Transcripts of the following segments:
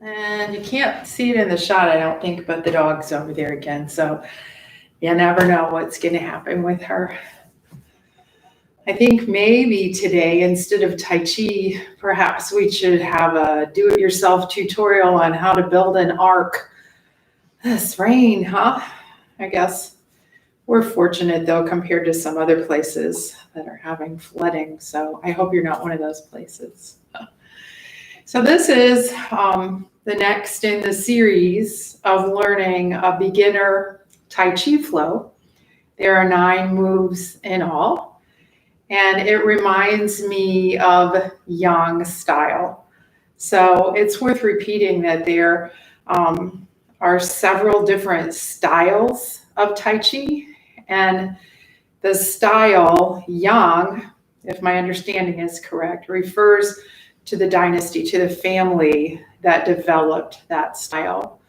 And you can't see it in the shot, I don't think, but the dog's over there again. So you never know what's going to happen with her. I think maybe today, instead of Tai Chi, perhaps we should have a do-it-yourself tutorial on how to build an ark. This rain, huh? I guess we're fortunate, though, compared to some other places that are having flooding. So I hope you're not one of those places. So this is the next in the series of learning a beginner Tai Chi flow. There are 9 moves in all, and it reminds me of Yang style. So it's worth repeating that there are several different styles of Tai Chi, and the style Yang, if my understanding is correct, refers to the dynasty, to the family that developed that style.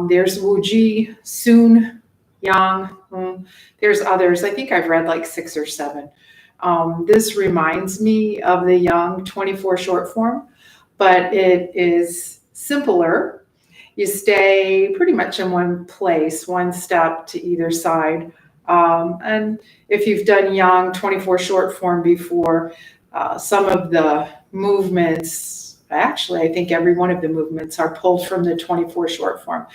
There's Wuji, Sun, Yang. There's others. I think I've read like 6 or 7. This reminds me of the Yang 24 short form, but it is simpler. You stay pretty much in one place, one step to either side. And if you've done Yang 24 short form before, some of the movements, actually, I think every one of the movements are pulled from the 24 short form.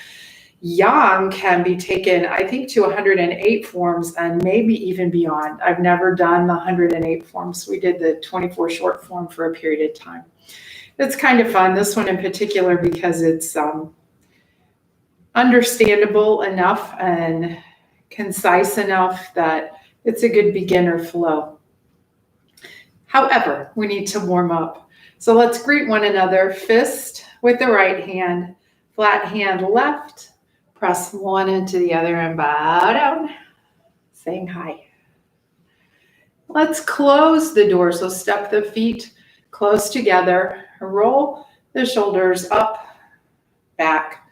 Yang can be taken, I think, to 108 forms and maybe even beyond. I've never done the 108 forms. We did the 24 short form for a period of time. It's kind of fun, this one in particular, because it's understandable enough and concise enough that it's a good beginner flow. However, we need to warm up. So let's greet one another. Fist with the right hand, flat hand left. Press one into the other and bow down, saying hi. Let's close the door. So step the feet close together. Roll the shoulders up, back,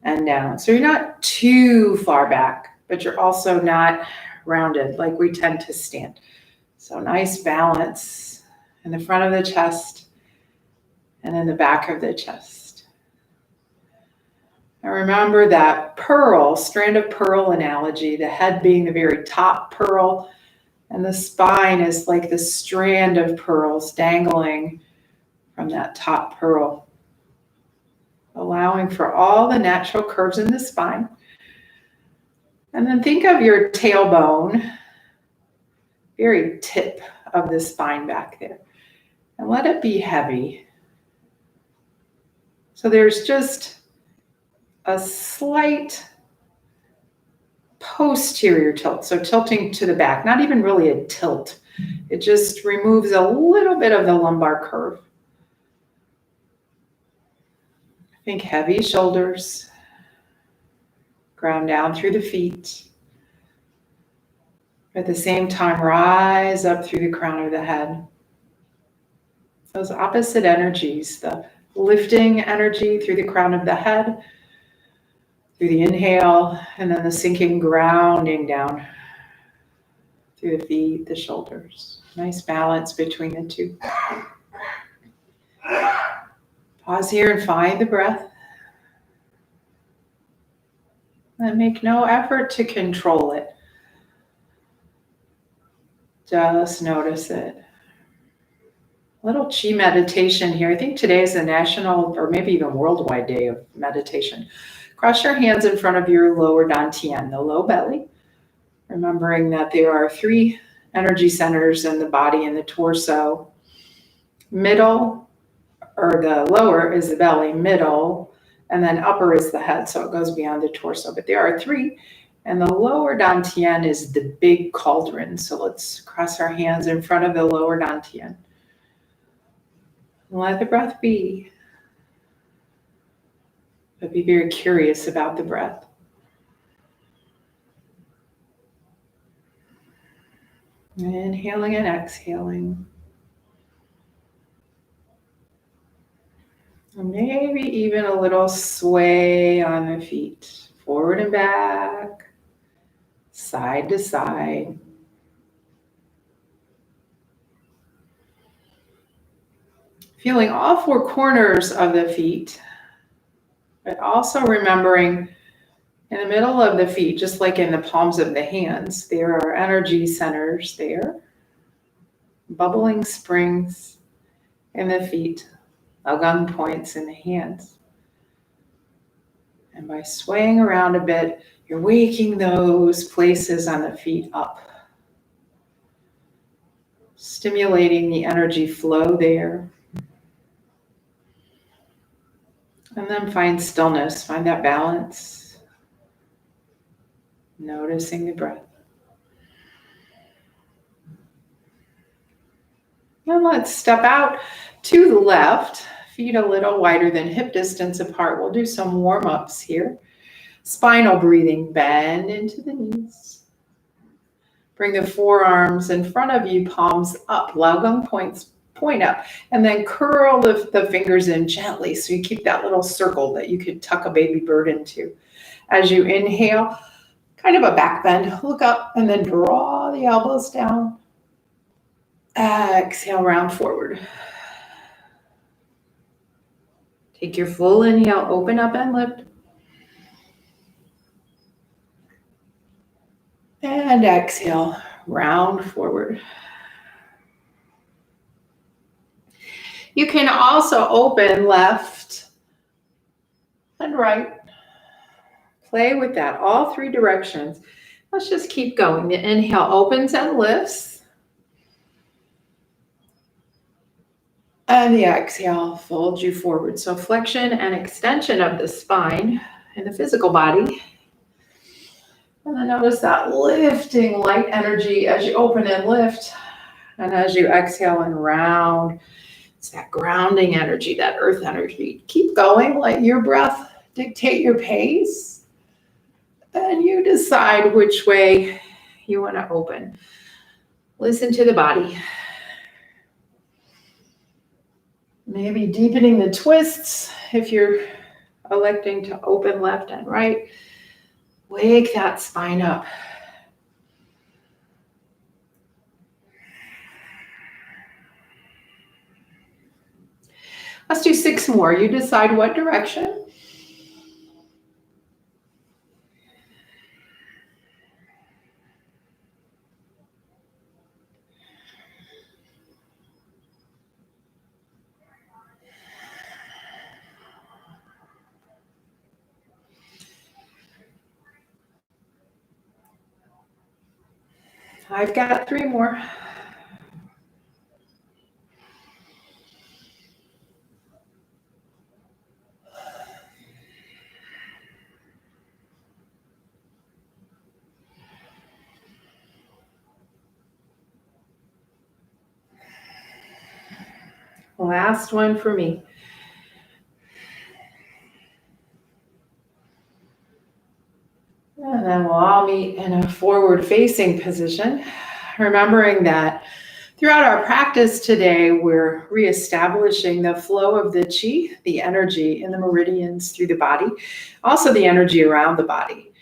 and down. So you're not too far back, but you're also not rounded like we tend to stand. So nice balance in the front of the chest and in the back of the chest. And remember that pearl, strand of pearl analogy, the head being the very top pearl, and the spine is like the strand of pearls dangling from that top pearl, allowing for all the natural curves in the spine. And then think of your tailbone, very tip of the spine back there, and let it be heavy. So there's just a slight posterior tilt, so tilting to the back, not even really a tilt. It just removes a little bit of the lumbar curve. Think heavy shoulders, ground down through the feet. At the same time, rise up through the crown of the head. Those opposite energies, the lifting energy through the crown of the head, through the inhale, and then the sinking, grounding down through the feet, the shoulders. Nice balance between the two. Pause here and find the breath. And make no effort to control it. Just notice it. A little chi meditation here. I think today is the national or maybe even worldwide day of meditation. Cross your hands in front of your lower dantian, the low belly, remembering that there are 3 energy centers in the body and the torso. Middle, or the lower is the belly, middle, and then upper is the head, so it goes beyond the torso. But there are 3, and the lower dantian is the big cauldron. So let's cross our hands in front of the lower dantian. Let the breath be. But be very curious about the breath. Inhaling and exhaling. And maybe even a little sway on the feet. Forward and back. Side to side. Feeling all four corners of the feet, but also remembering in the middle of the feet, just like in the palms of the hands, there are energy centers there, bubbling springs in the feet, lagang points in the hands. And by swaying around a bit, you're waking those places on the feet up, stimulating the energy flow there. And then find stillness, find that balance, noticing the breath. And let's step out to the left, feet a little wider than hip distance apart. We'll do some warm-ups here. Spinal breathing, bend into the knees. Bring the forearms in front of you, palms up, lagang points point up, and then curl the fingers in gently so you keep that little circle that you could tuck a baby bird into. As you inhale, kind of a back bend, look up and then draw the elbows down. Exhale, round forward. Take your full inhale, open up and lift. And exhale, round forward. You can also open left and right. Play with that, all three directions. Let's just keep going. The inhale opens and lifts. And the exhale folds you forward. So flexion and extension of the spine in the physical body. And then notice that lifting light energy as you open and lift. And as you exhale and round, it's that grounding energy, that earth energy. Keep going, let your breath dictate your pace. And you decide which way you want to open. Listen to the body. Maybe deepening the twists if you're electing to open left and right. Wake that spine up. Let's do 6 more. You decide what direction. I've got 3 more. Last one for me. And then we'll all meet in a forward-facing position, remembering that throughout our practice today, we're reestablishing the flow of the chi, the energy in the meridians through the body, also the energy around the body.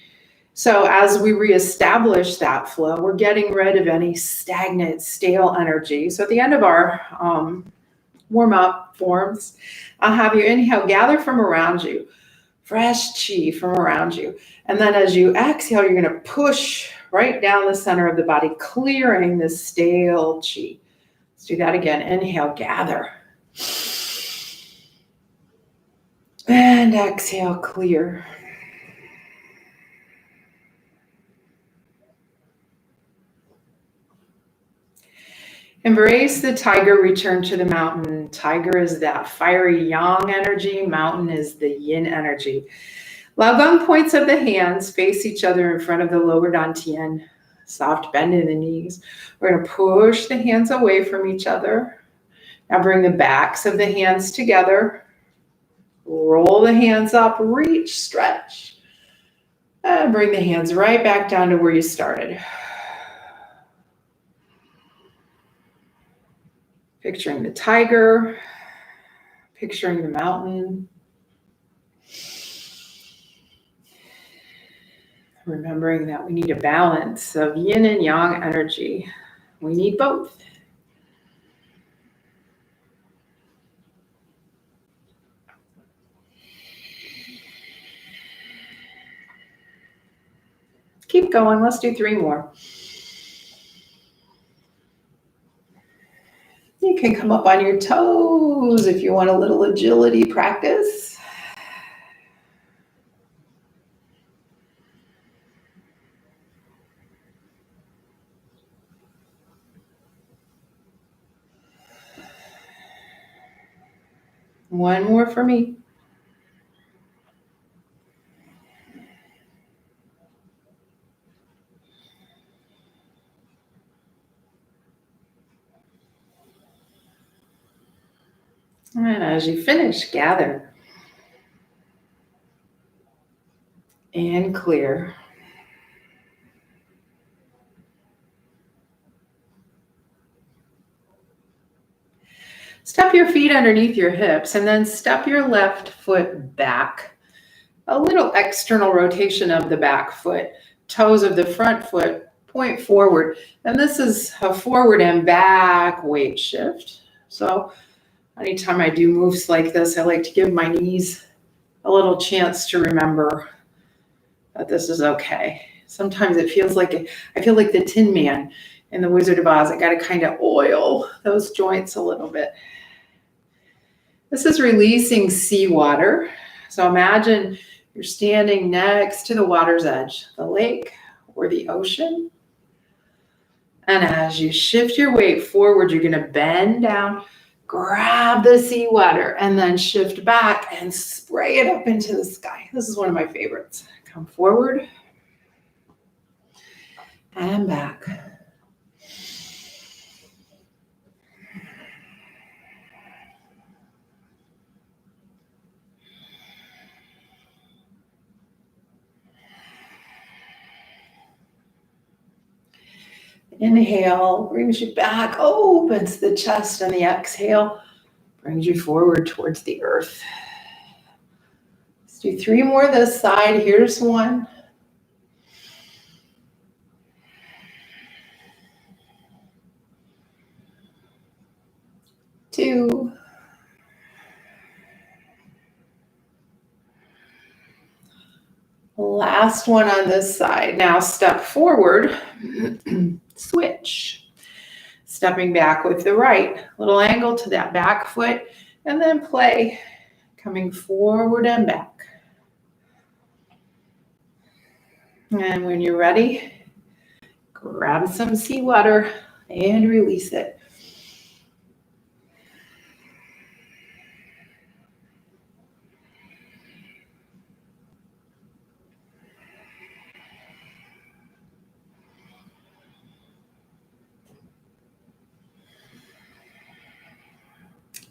So as we reestablish that flow, we're getting rid of any stagnant, stale energy. So at the end of our warm-up forms, I'll have you inhale, gather from around you, fresh chi from around you. And then as you exhale, you're going to push right down the center of the body, clearing the stale chi. Let's do that again. Inhale, gather. And exhale, clear. Embrace the tiger, return to the mountain. Tiger is that fiery yang energy. Mountain is the yin energy. Lagang points of the hands face each other in front of the lower dantian. Soft bend in the knees. We're going to push the hands away from each other. Now bring the backs of the hands together. Roll the hands up, reach, stretch. And bring the hands right back down to where you started. Picturing the tiger, picturing the mountain. Remembering that we need a balance of yin and yang energy. We need both. Keep going. Let's do 3 more. You can come up on your toes if you want a little agility practice. One more for me. And as you finish, gather and clear. Step your feet underneath your hips and then step your left foot back. A little external rotation of the back foot. Toes of the front foot point forward. And this is a forward and back weight shift. So anytime I do moves like this, I like to give my knees a little chance to remember that this is okay. Sometimes it feels like I feel like the Tin Man in the Wizard of Oz. I got to kind of oil those joints a little bit. This is releasing seawater. So imagine you're standing next to the water's edge, the lake or the ocean. And as you shift your weight forward, you're going to bend down, grab the seawater, and then shift back and spray it up into the sky. This is one of my favorites. Come forward and back. Inhale brings you back, opens the chest, and the exhale brings you forward towards the earth. Let's do 3 more this side. Here's 1. 2. Last one on this side. Now step forward, switch. Stepping back with the right, little angle to that back foot, and then play, coming forward and back. And when you're ready, grab some seawater and release it.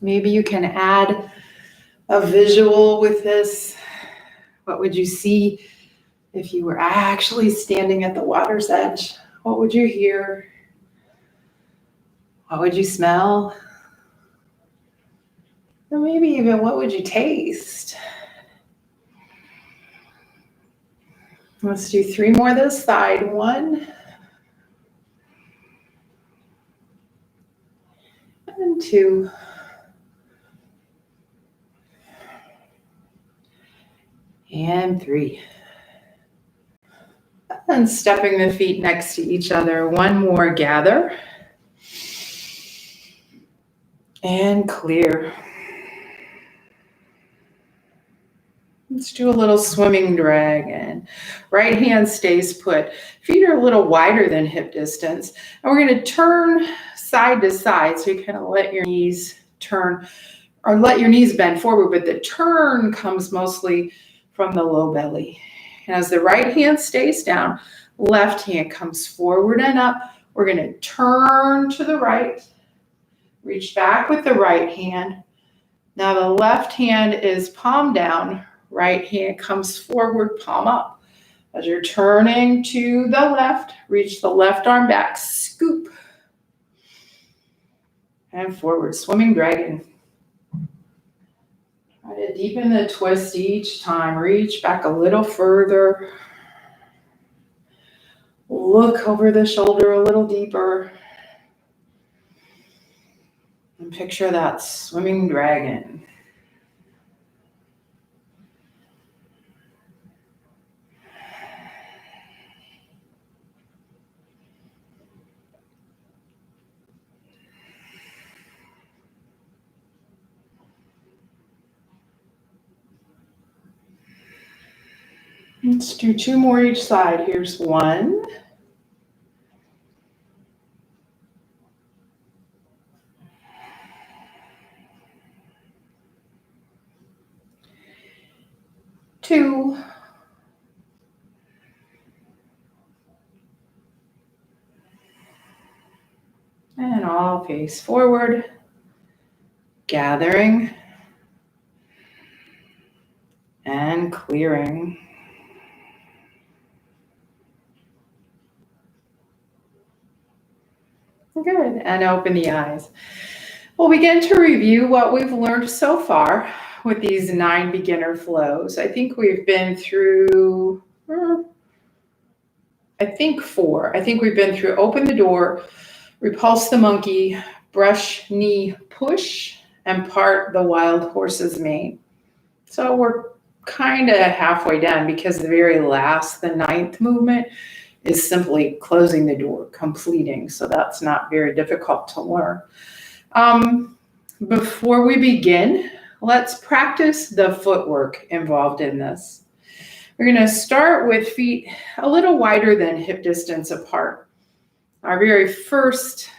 Maybe you can add a visual with this. What would you see if you were actually standing at the water's edge? What would you hear? What would you smell? And maybe even what would you taste? Let's do 3 more this side. 1 and 2. And 3. And stepping the feet next to each other. 1 more, gather. And clear. Let's do a little swimming dragon. Right hand stays put. Feet are a little wider than hip distance. And we're going to turn side to side. So you kind of let your knees turn, or let your knees bend forward, but the turn comes mostly from the low belly. And as the right hand stays down, left hand comes forward and up. We're going to turn to the right, reach back with the right hand. Now the left hand is palm down, right hand comes forward, palm up. As you're turning to the left, reach the left arm back, scoop, and forward, swimming dragon. Try to deepen the twist each time. Reach back a little further. Look over the shoulder a little deeper. And picture that swimming dragon. Let's do 2 more each side. Here's 1. 2. And all face forward, gathering and clearing. Good, and open the eyes. We'll begin to review what we've learned so far with these 9 beginner flows. I think we've been through, 4. I think we've been through open the door, repulse the monkey, brush, knee, push, and part the wild horse's mane. So we're kind of halfway done because the very last, the 9th movement, is simply closing the door, completing. So that's not very difficult to learn. Before we begin, let's practice the footwork involved in this. We're going to start with feet a little wider than hip distance apart. Our very first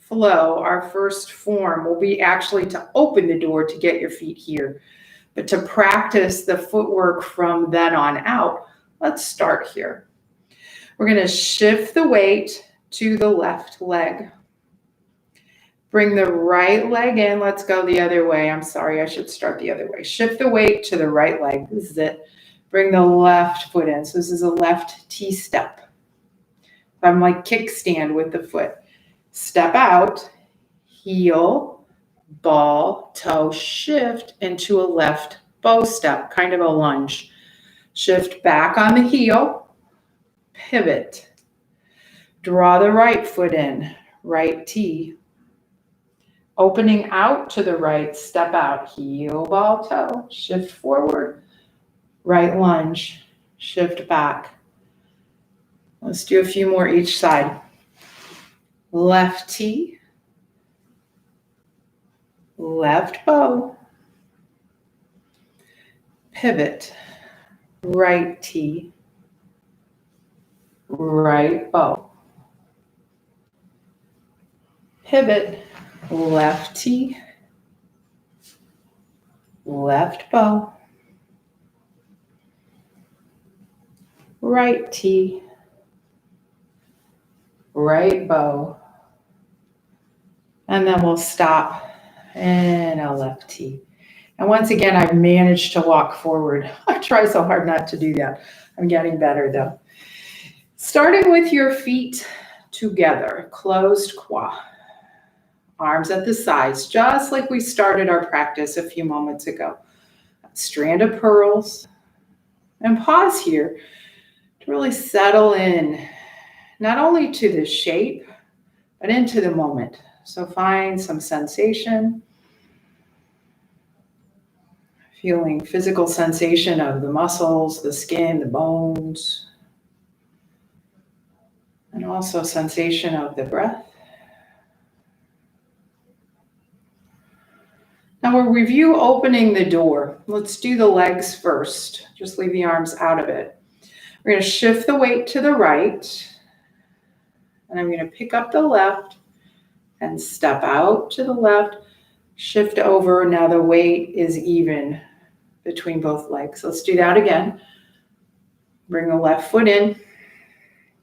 flow, our first form will be actually to open the door to get your feet here. But to practice the footwork from then on out, let's start here. We're going to shift the weight to the left leg. Bring the right leg in. Let's go the other way. I'm sorry, I should start the other way. Shift the weight to the right leg. This is it. Bring the left foot in. So this is a left T-step. I'm like kickstand with the foot. Step out, heel, ball, toe, shift into a left bow step, kind of a lunge. Shift back on the heel. Pivot. Draw the right foot in, right T. Opening out to the right, step out, heel, ball, toe, shift forward, right lunge, shift back. Let's do a few more each side. Left T, left bow, pivot, right T, right bow. Pivot, left T, left bow, right T, right bow, and then we'll stop and a left T. And once again, I've managed to walk forward. I try so hard not to do that. I'm getting better though. Starting with your feet together, closed qua. Arms at the sides, just like we started our practice a few moments ago. Strand of pearls. And pause here to really settle in, not only to the shape, but into the moment. So find some sensation. Feeling physical sensation of the muscles, the skin, the bones. And also sensation of the breath. Now we'll review opening the door. Let's do the legs first. Just leave the arms out of it. We're going to shift the weight to the right. And I'm going to pick up the left and step out to the left. Shift over. Now the weight is even between both legs. Let's do that again. Bring the left foot in.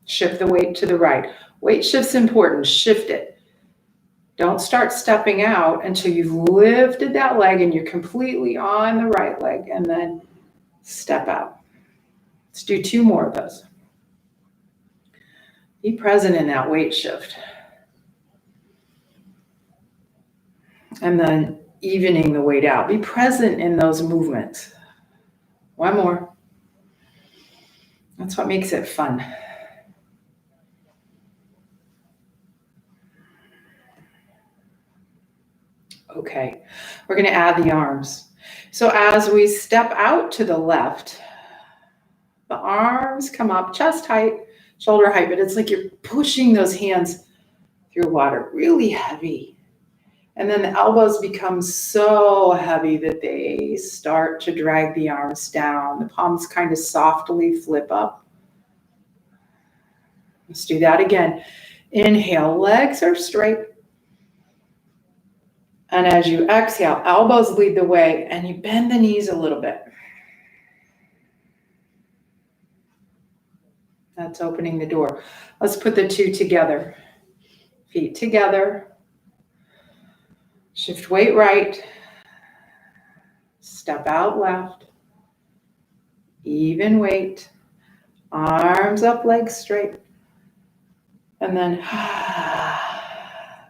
Shift the weight to the right. Weight shift's important. Shift it. Don't start stepping out until you've lifted that leg and you're completely on the right leg, and then step out. Let's do 2 more of those. Be present in that weight shift. And then evening the weight out. Be present in those movements. 1 more. That's what makes it fun. Okay, we're going to add the arms. So as we step out to the left, the arms come up chest height, shoulder height, but it's like you're pushing those hands through water, really heavy. And then the elbows become so heavy that they start to drag the arms down. The palms kind of softly flip up. Let's do that again. Inhale, legs are straight. And as you exhale, elbows lead the way and you bend the knees a little bit. That's opening the door. Let's put the two together. Feet together. Shift weight right. Step out left. Even weight. Arms up, legs straight. And then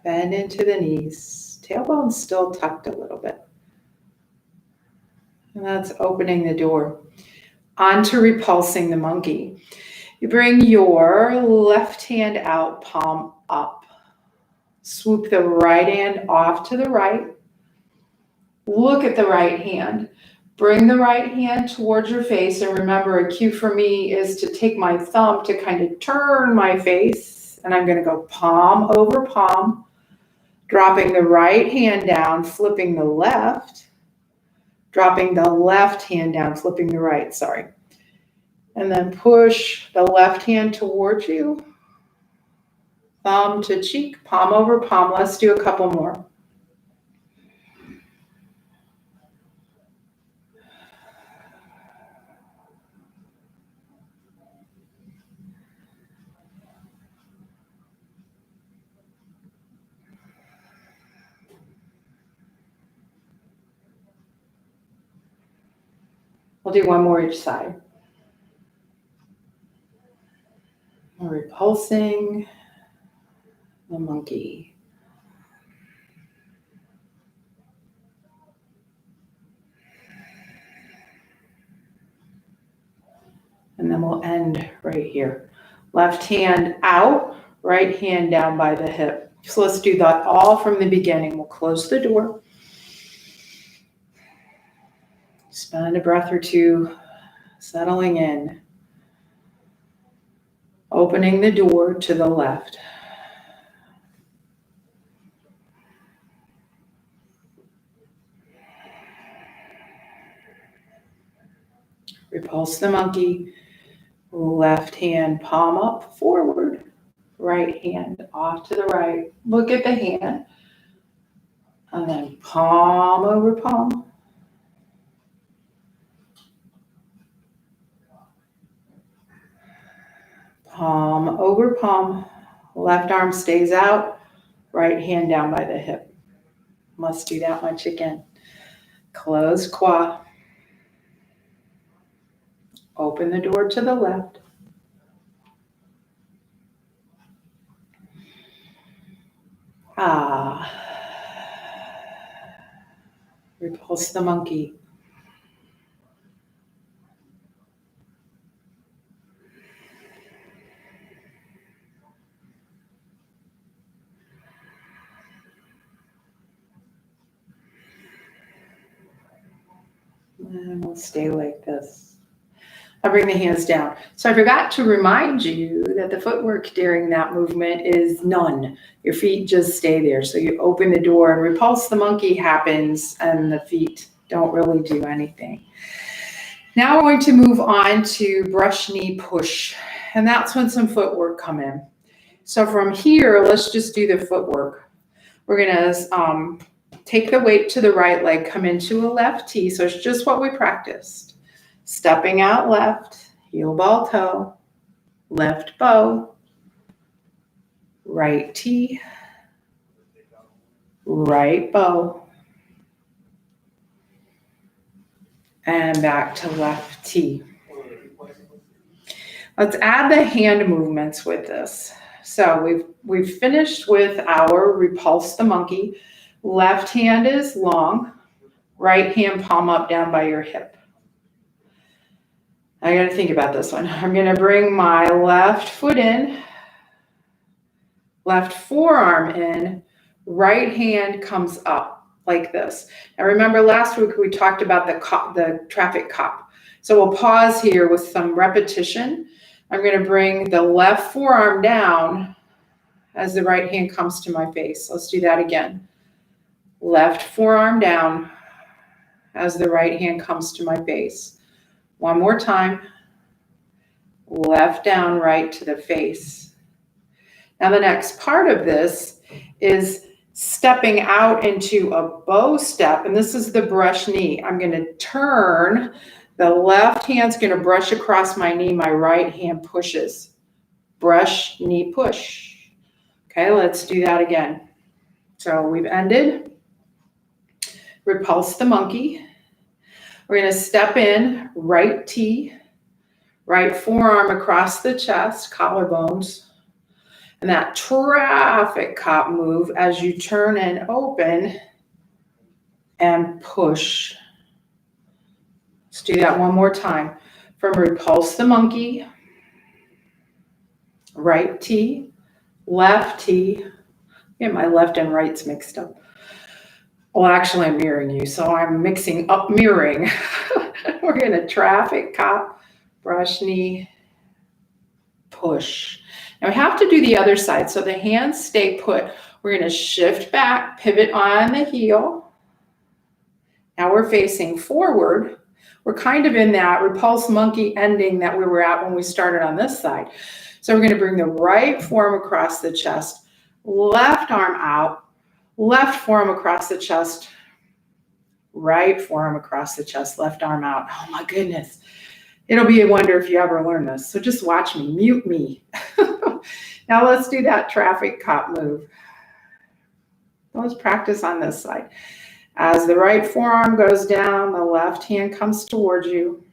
bend into the knees. Tailbone still tucked a little bit. And that's opening the door. On to repulsing the monkey. You bring your left hand out, palm up. Swoop the right hand off to the right. Look at the right hand. Bring the right hand towards your face. And remember, a cue for me is to take my thumb to kind of turn my face. And I'm going to go palm over palm, dropping the right hand down, flipping the left, dropping the left hand down, flipping the right, sorry. And then push the left hand towards you. Thumb to cheek, palm over palm. Let's do a couple more. We'll do one more each side. We're repulsing the monkey. And then we'll end right here. Left hand out, right hand down by the hip. So let's do that all from the beginning. We'll close the door. Spend a breath or two, settling in. Opening the door to the left. Repulse the monkey. Left hand palm up forward. Right hand off to the right. Look at the hand. And then palm over palm. Palm over palm. Left arm stays out. Right hand down by the hip. Must do that much again. Close qua. Open the door to the left. Repulse the monkey. And we'll stay like this. I'll bring the hands down. So I forgot to remind you that the footwork during that movement is none. Your feet just stay there. So you open the door and repulse the monkey happens and the feet don't really do anything. Now we're going to move on to brush knee push. And that's when some footwork come in. So from here, let's just do the footwork. We're going to take the weight to the right leg, come into a left T. So it's just what we practiced. Stepping out left, heel ball toe, left bow, right T, right bow, and back to left T. Let's add the hand movements with this. So we've finished with our repulse the monkey. Left hand is long, right hand palm up down by your hip. I got to think about this one. I'm going to bring my left foot in, left forearm in, right hand comes up like this. Now remember last week we talked about the traffic cop. So we'll pause here with some repetition. I'm going to bring the left forearm down as the right hand comes to my face. Let's do that again. Left forearm down as the right hand comes to my face. One more time. Left down, right to the face. Now the next part of this is stepping out into a bow step, and this is the brush knee. I'm going to turn. The left hand's going to brush across my knee. My right hand pushes. Brush, knee, push. Okay, let's do that again. So we've ended. Repulse the monkey. We're going to step in, right T, right forearm across the chest, collarbones. And that traffic cop move as you turn and open and push. Let's do that one more time. From repulse the monkey, right T, left T. Get my left and right's mixed up. Well, actually, I'm mirroring you, so I'm mixing up mirroring. We're going to traffic cop, brush knee, push. Now we have to do the other side. So the hands stay put. We're going to shift back, pivot on the heel. Now we're facing forward. We're kind of in that repulse monkey ending that we were at when we started on this side. So we're going to bring the right forearm across the chest, left arm out, left forearm across the chest, right forearm across the chest, left arm out. Oh my goodness. It'll be a wonder if you ever learn this. So just watch me, mute me. Now let's do that traffic cop move. Let's practice on this side. As the right forearm goes down, the left hand comes towards you.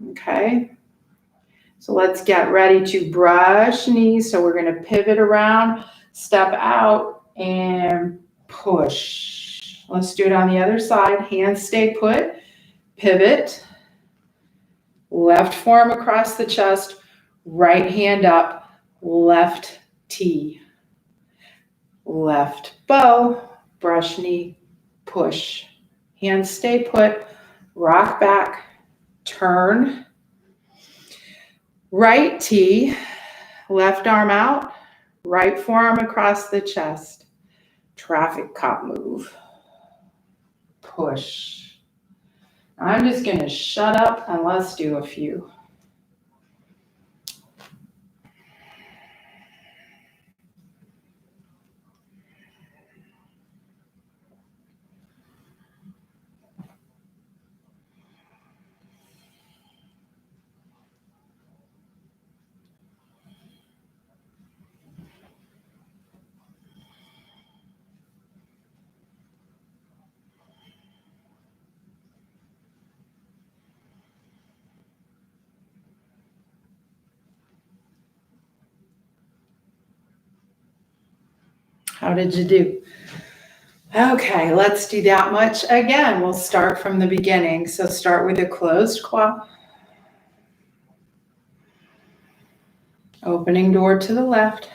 Okay. So let's get ready to brush knees. So we're going to pivot around, step out, and push. Let's do it on the other side. Hands stay put. Pivot. Left forearm across the chest. Right hand up. Left T. Left bow. Brush knee. Push. Hands stay put. Rock back. Turn. Right T. Left arm out. Right forearm across the chest. Traffic cop move. Push. I'm just going to shut up and let's do a few. How did you do? Okay, let's do that much again. We'll start from the beginning. So start with a closed quad. Opening door to the left.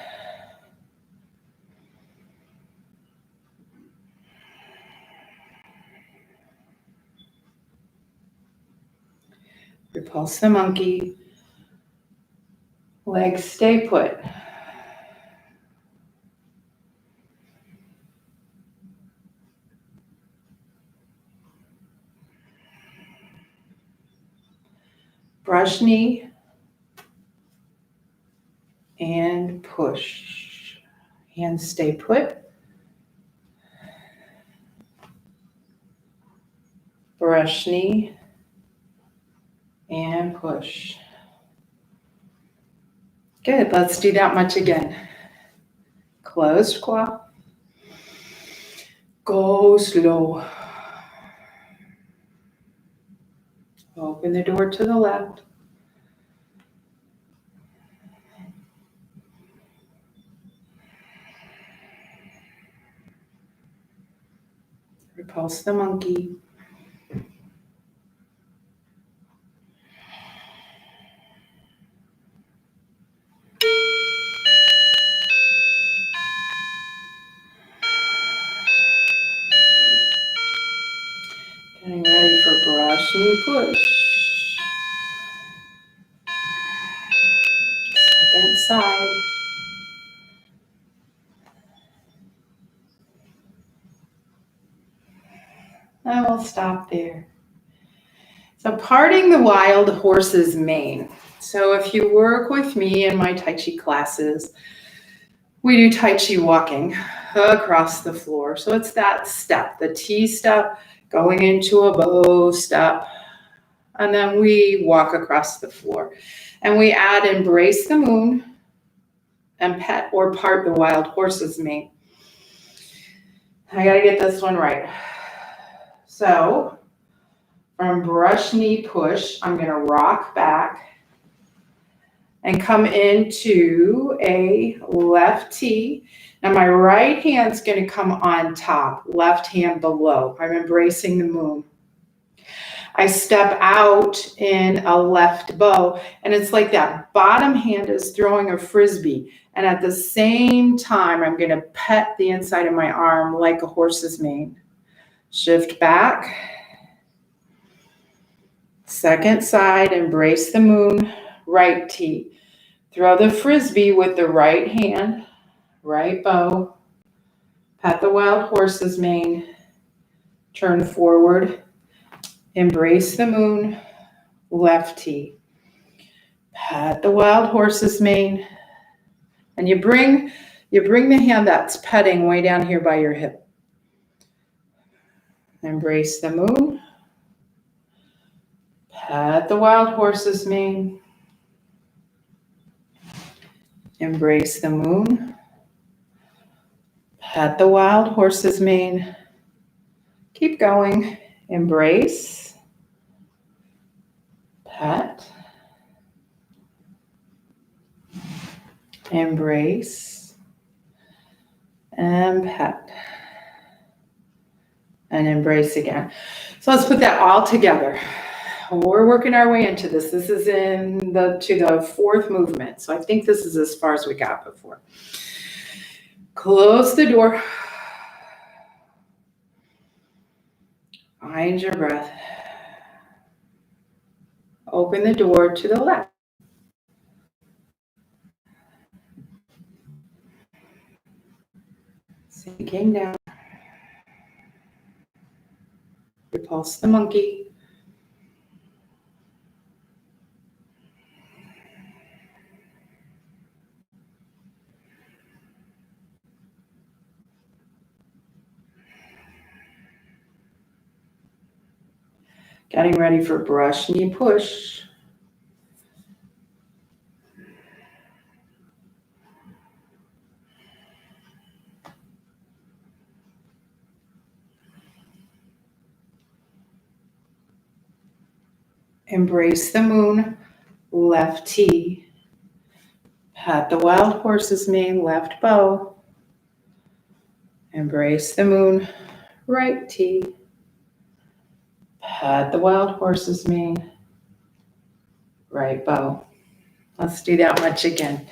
Repulse the monkey. Legs stay put. Brush knee and push. Hands stay put. Brush knee and push. Good, let's do that much again. Closed quad. Go slow. Open the door to the left. Repulse the monkey. Getting ready for brush knee push. Second side. And we'll stop there. So parting the wild horse's mane. So if you work with me in my Tai Chi classes, we do Tai Chi walking across the floor. So it's that step, the T step, going into a bow step, and then we walk across the floor. And we add embrace the moon and pet or part the wild horse's mane. I gotta get this one right. So from brush, knee, push, I'm gonna rock back and come into a left T. Now my right hand's gonna come on top, left hand below. I'm embracing the moon. I step out in a left bow, and it's like that bottom hand is throwing a frisbee. And at the same time, I'm gonna pet the inside of my arm like a horse's mane. Shift back. Second side, embrace the moon, right T. Throw the frisbee with the right hand, right bow. Pat the wild horse's mane. Turn forward. Embrace the moon, left T. Pat the wild horse's mane. And you bring the hand that's petting way down here by your hip. Embrace the moon. Pat the wild horse's mane. Embrace the moon. Pat the wild horse's mane. Keep going. Embrace. Pat. Embrace. And pat. And embrace again. So let's put that all together. We're working our way into this. This is to the fourth movement. So I think this is as far as we got before. Close the door. Find your breath. Open the door to the left. Sinking down. Repulse the monkey. Getting ready for brush, knee, push. Embrace the moon, left T. Pat the wild horse's mane, left bow. Embrace the moon, right T. Pat the wild horse's mane, right bow. Let's do that much again.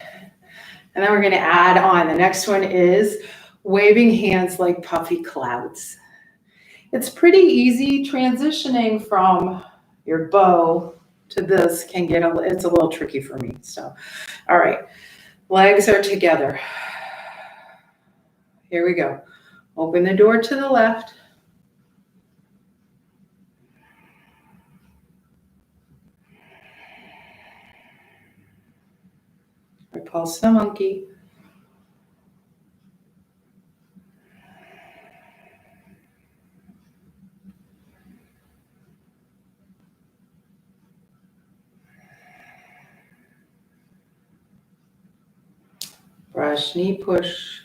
And then we're going to add on. The next one is waving hands like puffy clouds. It's pretty easy transitioning from your bow to this it's a little tricky for me. So, all right, legs are together. Here we go. Open the door to the left. Repulse the monkey. Brush, knee, push.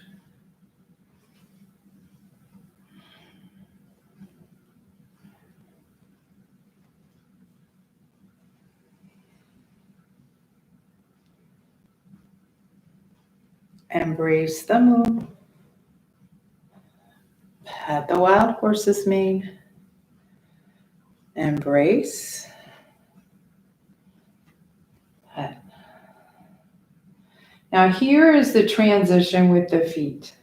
Embrace the moon. Pat the wild horse's mane. Embrace. Pat. Now here is the transition with the feet.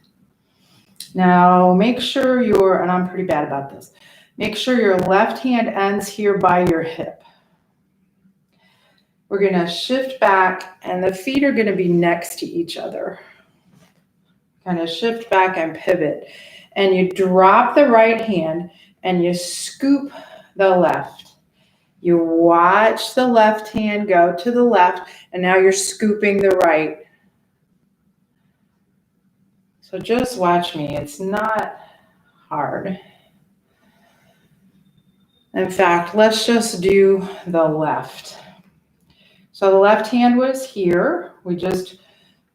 Now make sure and I'm pretty bad about this, make sure your left hand ends here by your hip. We're going to shift back and the feet are going to be next to each other. Kind of shift back and pivot. And you drop the right hand and you scoop the left. You watch the left hand go to the left, and now you're scooping the right. So just watch me. It's not hard. In fact, let's just do the left. So the left hand was here. We just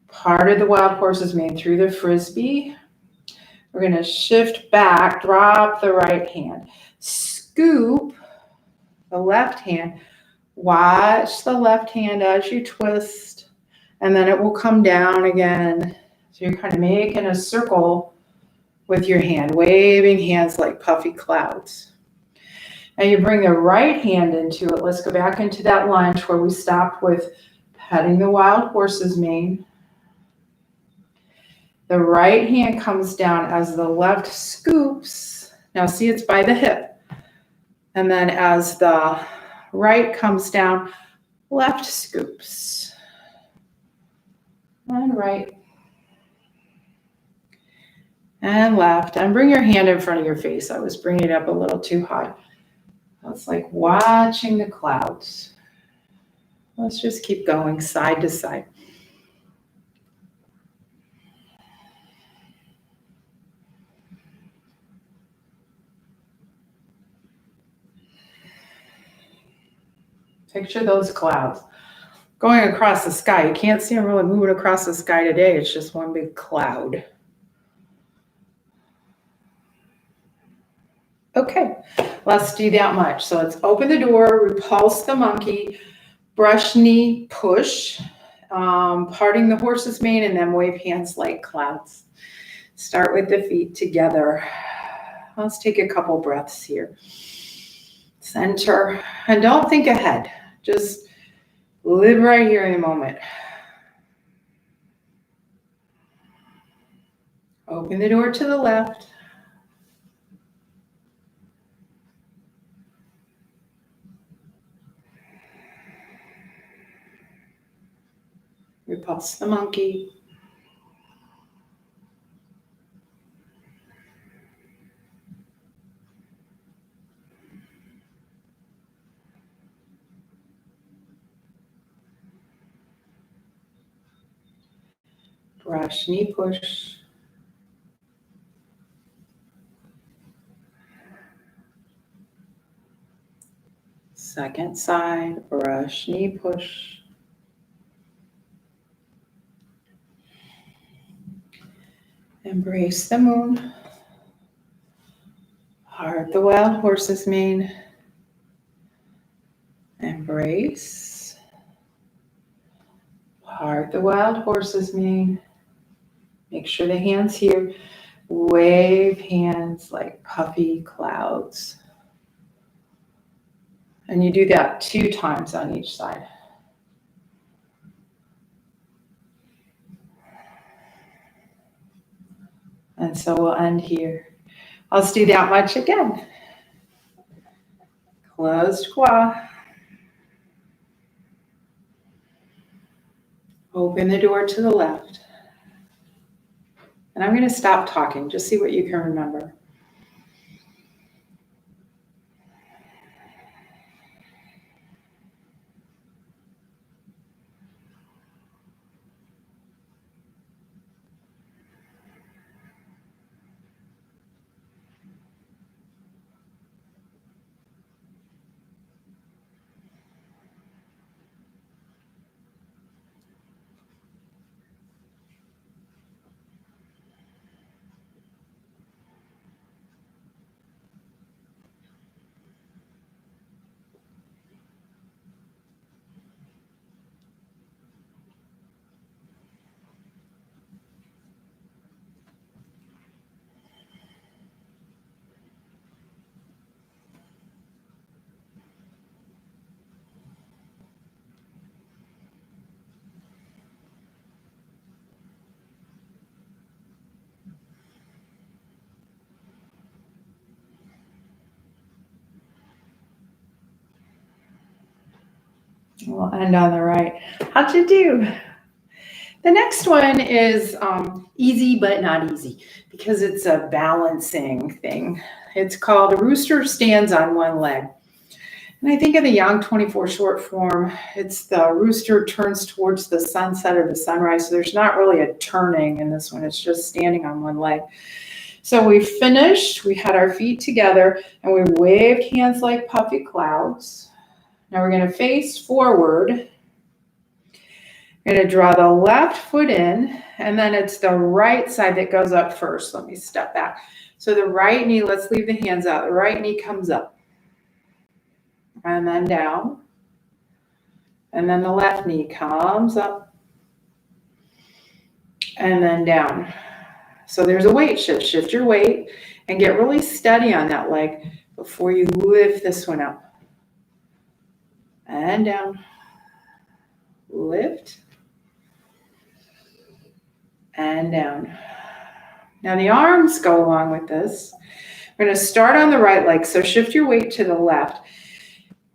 parted the wild horse's mane through the frisbee. We're going to shift back, drop the right hand, scoop the left hand, watch the left hand as you twist, and then it will come down again. So you're kind of making a circle with your hand, waving hands like puffy clouds. Now you bring the right hand into it. Let's go back into that lunge where we stopped with petting the wild horse's mane. The right hand comes down as the left scoops. Now see, it's by the hip. And then as the right comes down, left scoops. And right. And left. And bring your hand in front of your face. I was bringing it up a little too high. It's like watching the clouds. Let's just keep going side to side. Picture those clouds going across the sky. You can't see them really moving across the sky today. It's just one big cloud. Okay, let's do that much. So let's open the door, repulse the monkey, brush knee, push, parting the horse's mane, and then wave hands like clouds. Start with the feet together. Let's take a couple breaths here. Center, and don't think ahead. Just live right here in the moment. Open the door to the left. Repulse the monkey. Brush, knee push. Second side, brush, knee push. Embrace the moon. Part the wild horse's mane. Embrace. Part the wild horse's mane. Make sure the hands here. Wave hands like puffy clouds. And you do that 2 times on each side. And so we'll end here. Let's do that much again. Closed qua. Open the door to the left. And I'm going to stop talking, just see what you can remember. We'll end on the right. How'd you do? The next one is easy but not easy because it's a balancing thing. It's called a rooster stands on one leg. And I think in the Yang 24 short form, it's the rooster turns towards the sunset or the sunrise. So there's not really a turning in this one. It's just standing on one leg. So we finished, we had our feet together, and we waved hands like puffy clouds. Now we're going to face forward. We're going to draw the left foot in, and then it's the right side that goes up first. Let me step back. So the right knee, let's leave the hands out. The right knee comes up, and then down. And then the left knee comes up, and then down. So there's a weight shift. Shift your weight and get really steady on that leg before you lift this one up. And down. Lift. And down. Now the arms go along with this. We're going to start on the right leg. So shift your weight to the left.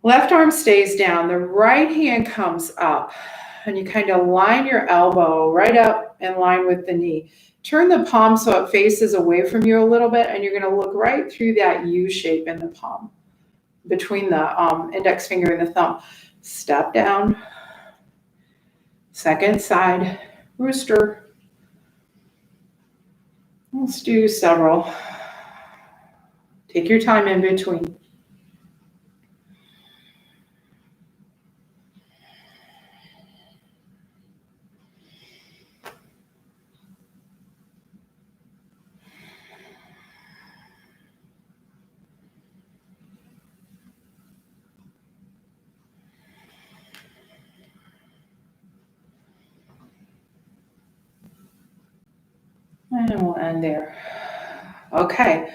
Left arm stays down. The right hand comes up. And you kind of line your elbow right up in line with the knee. Turn the palm so it faces away from you a little bit, and you're going to look right through that U shape in the palm between the index finger and the thumb. Step down. Second side, rooster. Let's do several. Take your time in between. And we'll end there. Okay,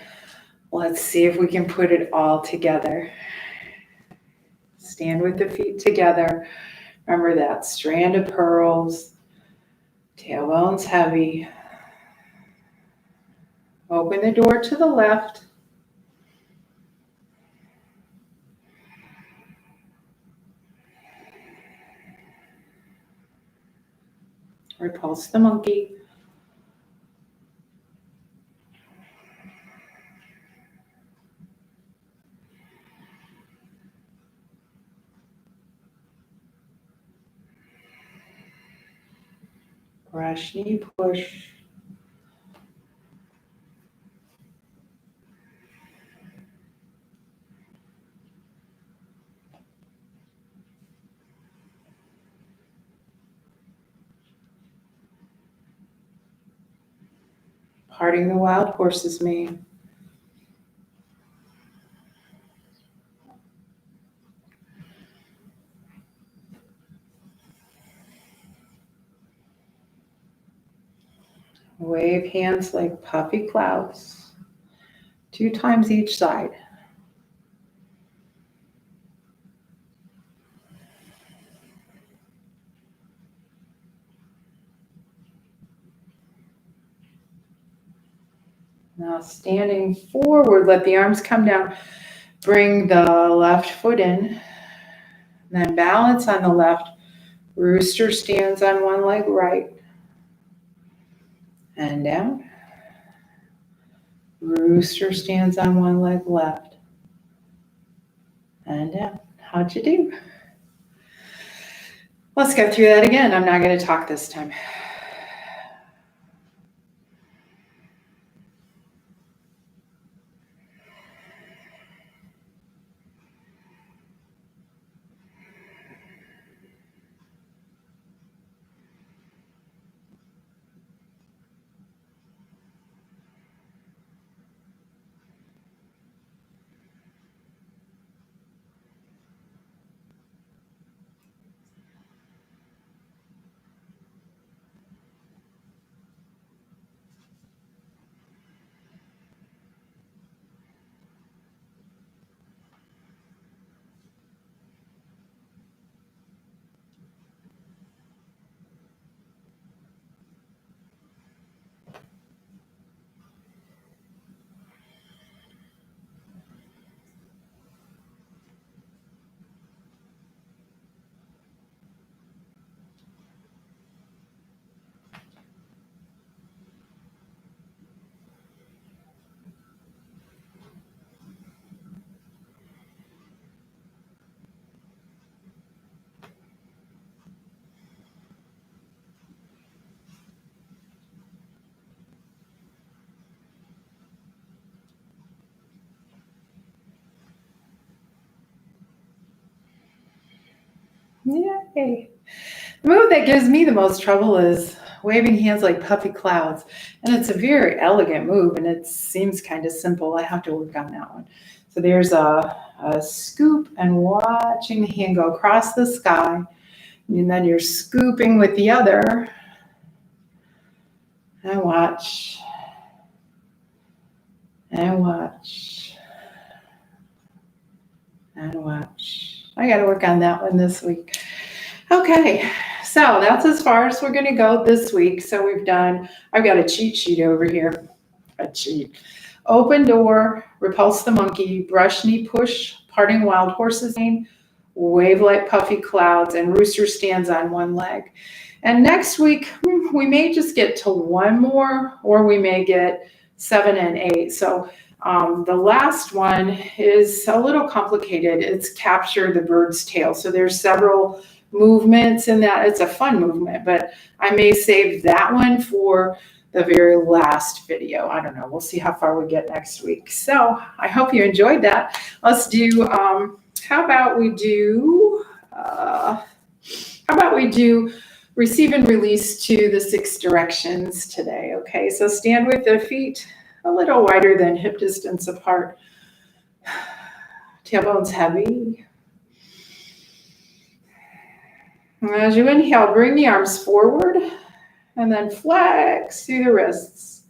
let's see if we can put it all together. Stand with the feet together. Remember that strand of pearls, tailbone's heavy. Open the door to the left. Repulse the monkey. Brush, knee push. Parting the wild horse's mane. Wave hands like puffy clouds. 2 times each side. Now standing forward, let the arms come down. Bring the left foot in. Then balance on the left. Rooster stands on one leg right. And down. Rooster stands on one leg left. And down. How'd you do? Let's go through that again. I'm not going to talk this time. Yay. The move that gives me the most trouble is waving hands like puffy clouds. And it's a very elegant move, and it seems kind of simple. I have to work on that one. So there's a scoop and watching the hand go across the sky. And then you're scooping with the other. And watch. And watch. And watch. I got to work on that one this week. Okay, so that's as far as we're going to go this week. So I've got a cheat sheet over here. A cheat. Open door, repulse the monkey, brush knee push, parting wild horse's mane, wave like puffy clouds, and rooster stands on one leg. And next week, we may just get to one more, or we may get 7 and 8. So the last one is a little complicated. It's capture the bird's tail. So there's several movements in that. It's a fun movement, but I may save that one for the very last video. I don't know. We'll see how far we get next week. So I hope you enjoyed that. Let's do, how about we do receive and release to the 6 directions today. Okay, so stand with the feet a little wider than hip distance apart. Tailbone's heavy. As you inhale, bring the arms forward and then flex through the wrists.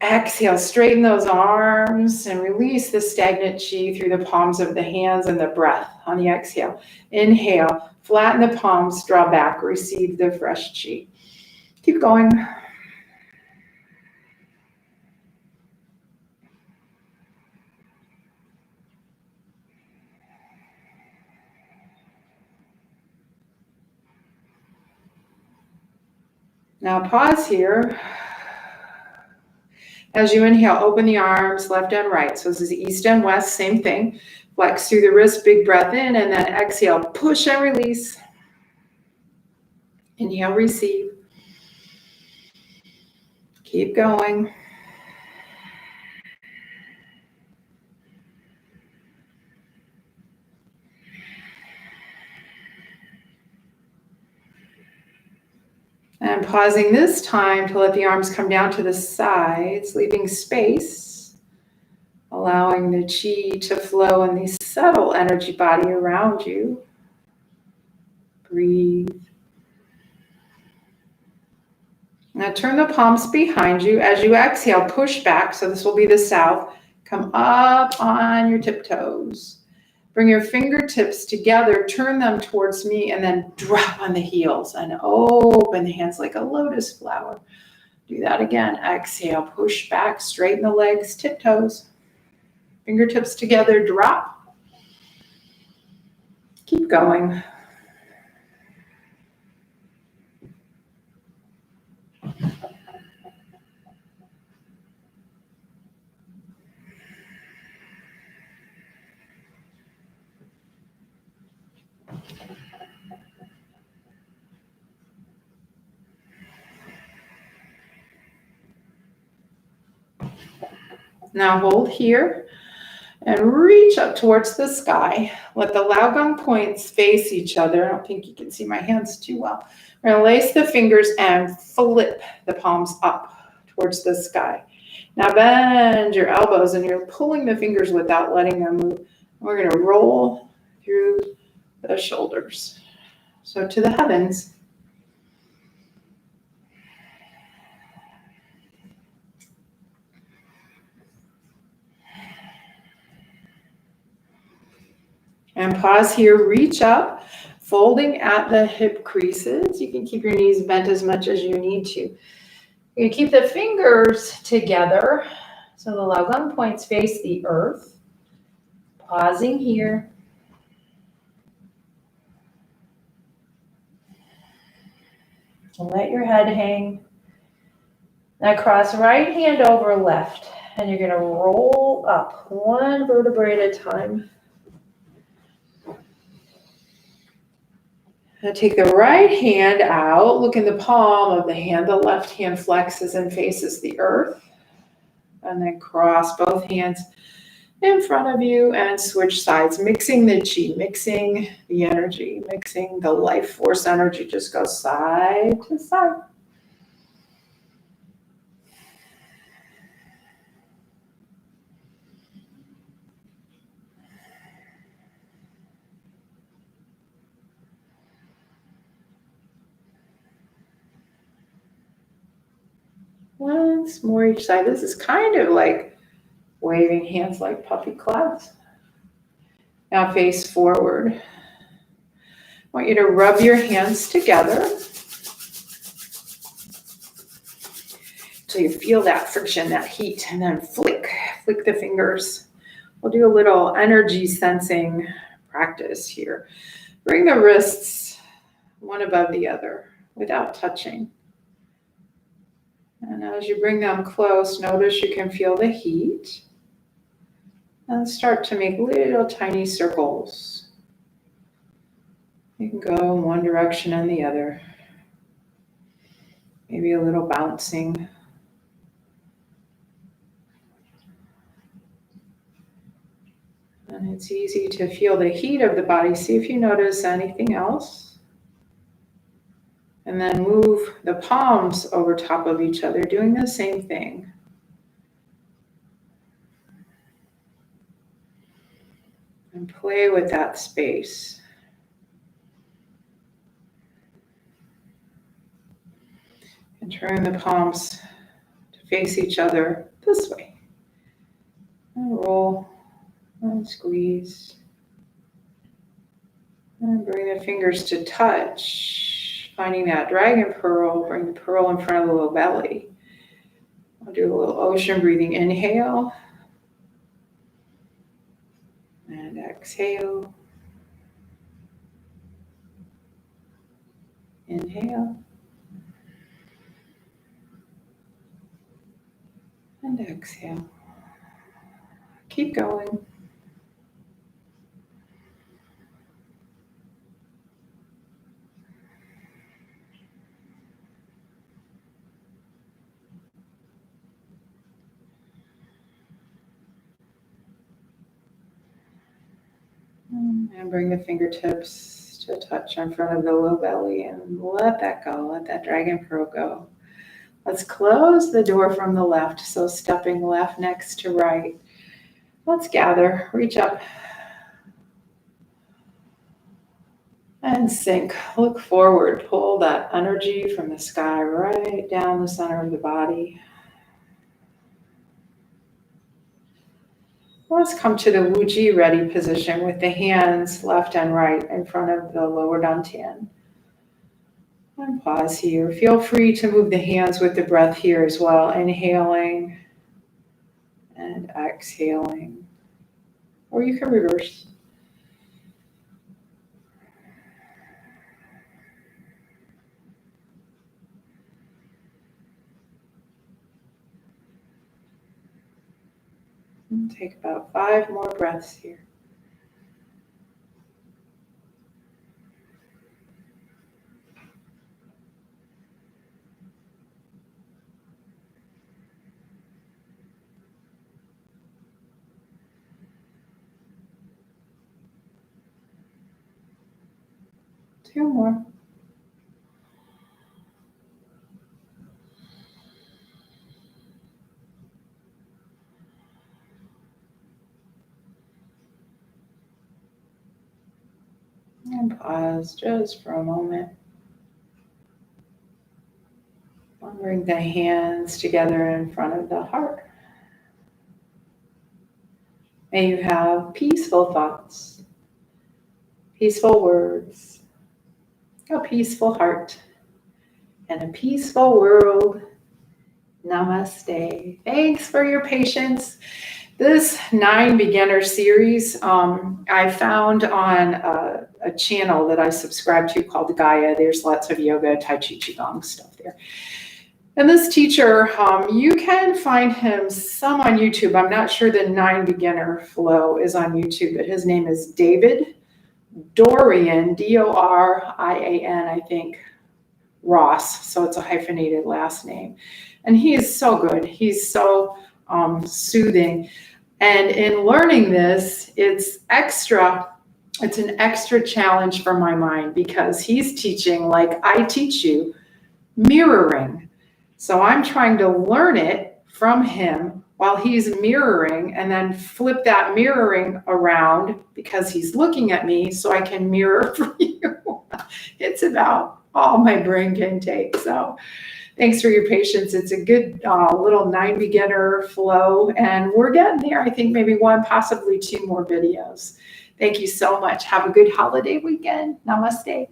Exhale, straighten those arms and release the stagnant chi through the palms of the hands and the breath on the exhale. Inhale, flatten the palms, draw back, receive the fresh chi. Keep going. Now pause here. As you inhale, open the arms left and right. So this is east and west, same thing. Flex through the wrist, big breath in, and then exhale, push and release. Inhale, receive. Keep going. And pausing this time to let the arms come down to the sides, leaving space, allowing the chi to flow in the subtle energy body around you. Breathe. Now turn the palms behind you. As you exhale, push back. So this will be the south. Come up on your tiptoes. Bring your fingertips together, turn them towards me, and then drop on the heels and open the hands like a lotus flower. Do that again. Exhale, push back, straighten the legs, tiptoes. Fingertips together, drop. Keep going. Now hold here and reach up towards the sky. Let the Laogong points face each other. I don't think you can see my hands too well. We're going to lace the fingers and flip the palms up towards the sky. Now bend your elbows and you're pulling the fingers without letting them move. We're going to roll through the shoulders. So to the heavens. And pause here, reach up, folding at the hip creases. You can keep your knees bent as much as you need to. You keep the fingers together so the Laogong points face the earth. Pausing here. Let your head hang. Now cross right hand over left, and you're going to roll up one vertebrae at a time. Now take the right hand out, look in the palm of the hand. The left hand flexes and faces the earth. And then cross both hands in front of you and switch sides, mixing the chi, mixing the energy, mixing the life force energy. Just go side to side. Once more each side. This is kind of like waving hands like puffy clouds. Now face forward. I want you to rub your hands together so you feel that friction, that heat, and then flick the fingers. We'll do a little energy sensing practice here. Bring the wrists one above the other without touching. And as you bring them close, notice you can feel the heat. And start to make little tiny circles. You can go in one direction and the other. Maybe a little bouncing. And it's easy to feel the heat of the body. See if you notice anything else. And then move the palms over top of each other, doing the same thing. And play with that space. And turn the palms to face each other this way. And roll and squeeze. And bring the fingers to touch. Finding that dragon pearl, bring the pearl in front of the low belly. I'll do a little ocean breathing. Inhale. And exhale. Inhale. And exhale. Keep going. And bring the fingertips to touch in front of the low belly and let that go. Let that dragon pearl go. Let's close the door from the left. So stepping left next to right. Let's gather, reach up and sink. Look forward, pull that energy from the sky right down the center of the body. Let's come to the Wuji ready position with the hands left and right in front of the lower dantian. And pause here. Feel free to move the hands with the breath here as well. Inhaling and exhaling. Or you can reverse. And take about 5 more breaths here. Two more. And pause just for a moment. Bring the hands together in front of the heart. May you have peaceful thoughts, peaceful words, a peaceful heart, and a peaceful world. Namaste. Thanks for your patience. This 9 beginner series I found on a channel that I subscribe to called Gaia. There's lots of yoga, Tai Chi, Qigong stuff there. And this teacher, you can find him some on YouTube. I'm not sure the 9 beginner flow is on YouTube, but his name is David Dorian, Dorian, I think, Ross. So it's a hyphenated last name. And he is so good. He's so soothing. And in learning this, it's an extra challenge for my mind because he's teaching like I teach you, mirroring. So I'm trying to learn it from him while he's mirroring, and then flip that mirroring around because he's looking at me so I can mirror for you. It's about all my brain can take. So thanks for your patience. It's a good little 9 beginner flow, and we're getting there. I think maybe one, possibly two more videos. Thank you so much. Have a good holiday weekend. Namaste.